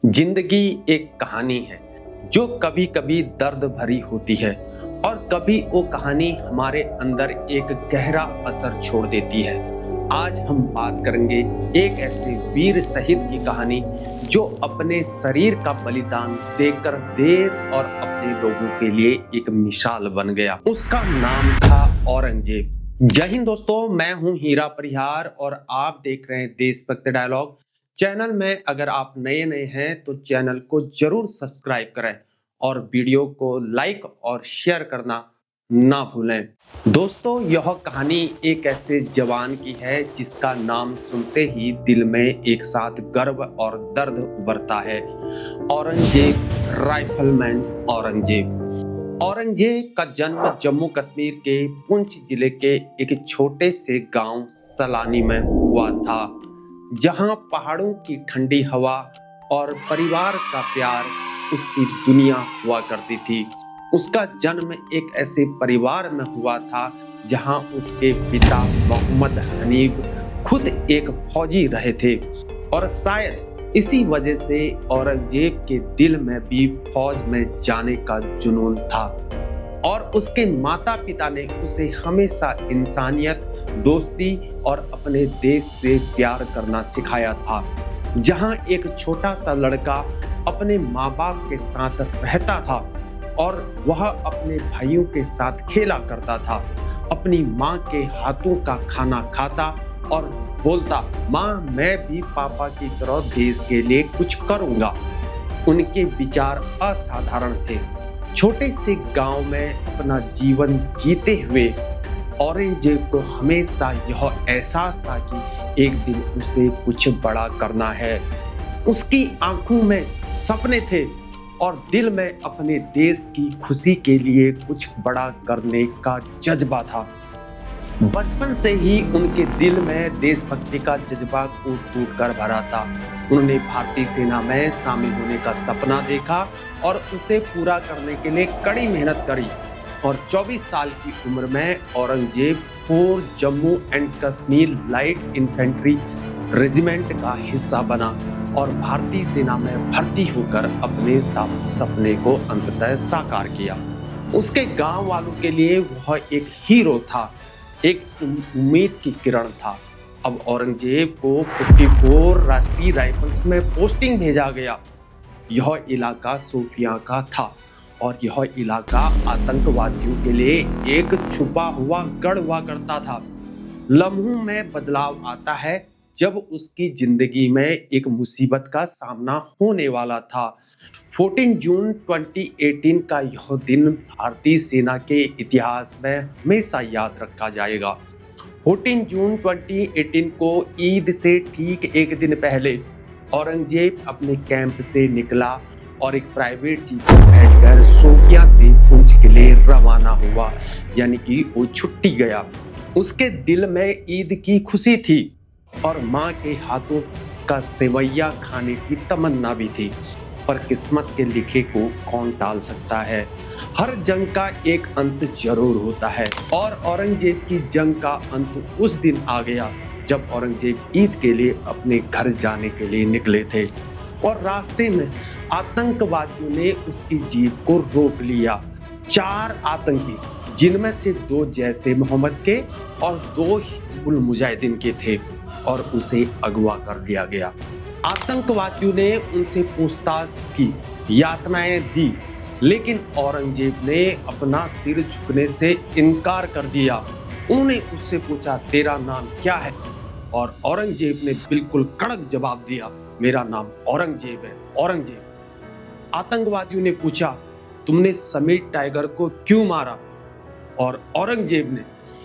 जिंदगी एक कहानी है जो कभी कभी दर्द भरी होती है और कभी वो कहानी हमारे अंदर एक गहरा असर छोड़ देती है। आज हम बात करेंगे एक ऐसे वीर शहीद की कहानी जो अपने शरीर का बलिदान देकर देश और अपने लोगों के लिए एक मिसाल बन गया। उसका नाम था औरंगजेब। जय हिंद दोस्तों, मैं हूं हीरा परिहार और आप देख रहे हैं देशभक्त डायलॉग चैनल में। अगर आप नए हैं तो चैनल को जरूर सब्सक्राइब करें और वीडियो को लाइक और शेयर करना ना भूलें। दोस्तों, यह कहानी एक ऐसे जवान की है जिसका नाम सुनते ही दिल में एक साथ गर्व और दर्द उभरता है। औरंगजेब, राइफलमैन औरंगजेब। औरंगजेब का जन्म जम्मू कश्मीर के पुंछ जिले के एक छोटे से गांव सलानी में हुआ था, जहां पहाड़ों की ठंडी हवा और परिवार का प्यार उसकी दुनिया हुआ करती थी। उसका जन्म एक ऐसे परिवार में हुआ था जहां उसके पिता मोहम्मद हनीफ खुद एक फौजी रहे थे और शायद इसी वजह से औरंगजेब के दिल में भी फौज में जाने का जुनून था। और उसके माता पिता ने उसे हमेशा इंसानियत, दोस्ती और अपने देश से प्यार करना सिखाया था। जहां एक छोटा सा लड़का अपने माँ बाप के साथ रहता था और वह अपने भाइयों के साथ खेला करता था, अपनी माँ के हाथों का खाना खाता और बोलता, माँ मैं भी पापा की तरह देश के लिए कुछ करूँगा। उनके विचार असाधारण थे। छोटे से गांव में अपना जीवन जीते हुए औरंगजेब को हमेशा यह एहसास था कि एक दिन उसे कुछ बड़ा करना है। उसकी आंखों में सपने थे और दिल में अपने देश की खुशी के लिए कुछ बड़ा करने का जज्बा था। बचपन से ही उनके दिल में देशभक्ति का जज्बा कूट कूट कर भरा था। उन्होंने भारतीय सेना में शामिल होने का सपना देखा और उसे पूरा करने के लिए कड़ी मेहनत करी और 24 साल की उम्र में Aurangzeb 4 Jammu and Kashmir light infantry regiment का हिस्सा बना और भारतीय सेना में भर्ती होकर अपने सपने को अंततः साकार किया। उसके गांव वालों के लिए वह एक हीरो था, एक उम्मीद की किरण था। अब औरंगजेब को 54 राष्ट्रीय राइफल्स में पोस्टिंग भेजा गया। यह इलाका सूफिया का था और यह इलाका आतंकवादियों के लिए एक छुपा हुआ गढ़ हुआ करता था। लम्हों में बदलाव आता है जब उसकी जिंदगी में एक मुसीबत का सामना होने वाला था। 14 जून 2018 का यह दिन भारतीय सेना के इतिहास में हमेशा याद रखा जाएगा। 14 जून 2018 को ईद से ठीक एक दिन पहले औरंगजेब अपने कैंप से निकला और एक प्राइवेट जीप में बैठकर शोपियां से पुंछ के लिए रवाना हुआ, यानी कि वो छुट्टी गया। उसके दिल में ईद की खुशी थी और माँ के हाथों का सेवैया खाने की तमन्ना भी थी। पर किस्मत के लिखे को कौन टाल सकता है। हर जंग का एक अंत जरूर होता है और औरंगजेब की जंग का अंत उस दिन आ गया जब औरंगजेब ईद के लिए अपने घर जाने के लिए निकले थे और रास्ते में आतंकवादियों ने उसकी जीप को रोक लिया। 4 आतंकी, जिनमें से 2 जैश-ए मोहम्मद के और 2 हिजबुल मुजाहिदीन के थे, और उसे अगवा कर दिया गया। आतंकवादियों ने उनसे पूछताछ की, यातनाएं दी, लेकिन औरंगजेब ने अपना सिर झुकने से इनकार कर दिया। उन्होंने उससे पूछा, तेरा नाम क्या है? और औरंगजेब ने बिल्कुल कड़क जवाब दिया, मेरा नाम औरंगजेब है, औरंगजेब। आतंकवादियों ने पूछा, तुमने समीर टाइगर को क्यों मारा? और औरंगजेब ने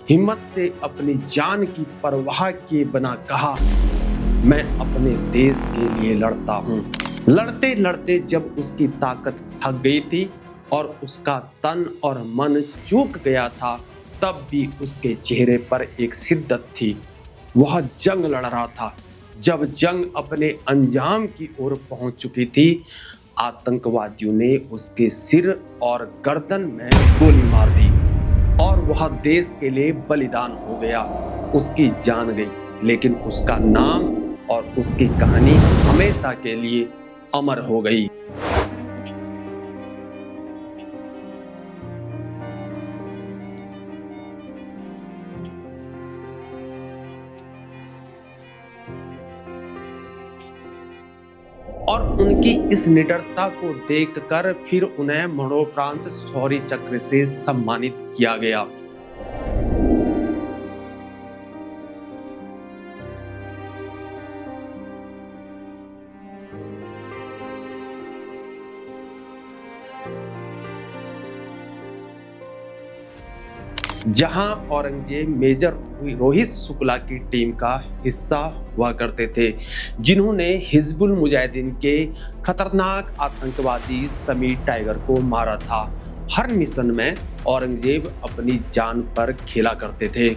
हिम्मत से अपनी जान की परवाह किए बिना कहा, मैं अपने देश के लिए लड़ता हूँ। लड़ते लड़ते जब उसकी ताकत थक गई थी और उसका तन और मन चूक गया था, तब भी उसके चेहरे पर एक शिद्दत थी। वह जंग लड़ रहा था। जब जंग अपने अंजाम की ओर पहुंच चुकी थी, आतंकवादियों ने उसके सिर और गर्दन में गोली मार दी और वह देश के लिए बलिदान हो गया। उसकी जान गई, लेकिन उसका नाम और उसकी कहानी हमेशा के लिए अमर हो गई। और उनकी इस निडरता को देखकर फिर उन्हें मरणोपरांत शौर्य चक्र से सम्मानित किया गया। जहां औरंगजेब मेजर रोहित शुक्ला की टीम का हिस्सा हुआ करते थे, जिन्होंने हिजबुल मुजाहिदीन के खतरनाक आतंकवादी समीर टाइगर को मारा था। हर मिशन में औरंगजेब अपनी जान पर खेला करते थे,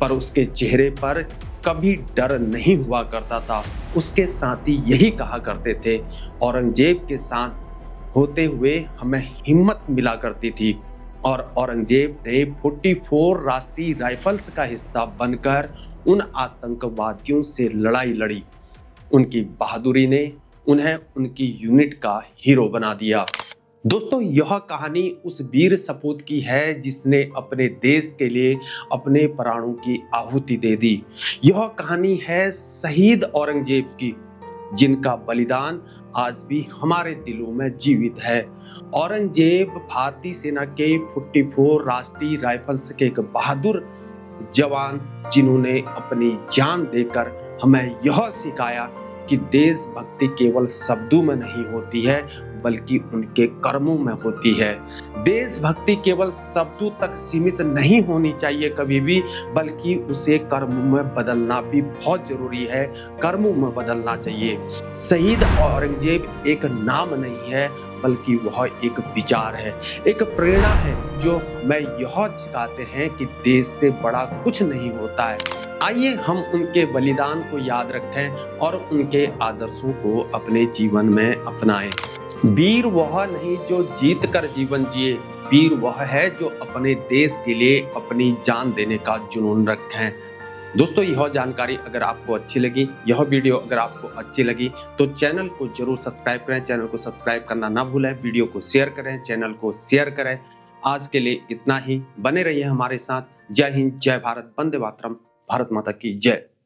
पर उसके चेहरे पर कभी डर नहीं हुआ करता था। उसके साथी यही कहा करते थे, औरंगजेब के साथ होते हुए हमें हिम्मत मिला करती थी। और औरंगजेब ने 44 राष्ट्रीय राइफल्स का हिस्सा बनकर उन आतंकवादियों से लड़ाई लड़ी। उनकी बहादुरी ने उन्हें उनकी यूनिट का हीरो बना दिया। दोस्तों, यह कहानी उस वीर सपूत की है जिसने अपने देश के लिए अपने प्राणों की आहुति दे दी। यह कहानी है शहीद औरंगजेब की, जिनका बलिदान आज भी हमारे दिलों में जीवित है। औरंगजेब भारतीय सेना के 44 राष्ट्रीय राइफल्स के एक बहादुर जवान, जिन्होंने अपनी जान देकर हमें यह सिखाया कि देशभक्ति केवल शब्दों में नहीं होती है, बल्कि उनके कर्मों में होती है। देशभक्ति केवल शब्दों तक सीमित नहीं होनी चाहिए कभी भी, बल्कि उसे कर्मों में बदलना भी बहुत जरूरी है। कर्मों में बदलना चाहिए। शहीद औरंगजेब एक नाम नहीं है, बल्कि वह एक विचार है, एक प्रेरणा है, जो हमें यह सिखाते हैं कि देश से बड़ा कुछ नहीं होता है। आइए हम उनके बलिदान को याद रखें और उनके आदर्शों को अपने जीवन में अपनाएं। वीर वह नहीं जो जीत कर जीवन जिए, वीर वह है जो अपने देश के लिए अपनी जान देने का जुनून रखें। दोस्तों, यह जानकारी अगर आपको अच्छी लगी, यह वीडियो अगर आपको अच्छी लगी, तो चैनल को जरूर सब्सक्राइब करें। चैनल को सब्सक्राइब करना ना भूलें, वीडियो को शेयर करें, चैनल को शेयर करें। आज के लिए इतना ही। बने रहिए हमारे साथ। जय हिंद, जय भारत, वंदे मातरम, भारत माता की जय।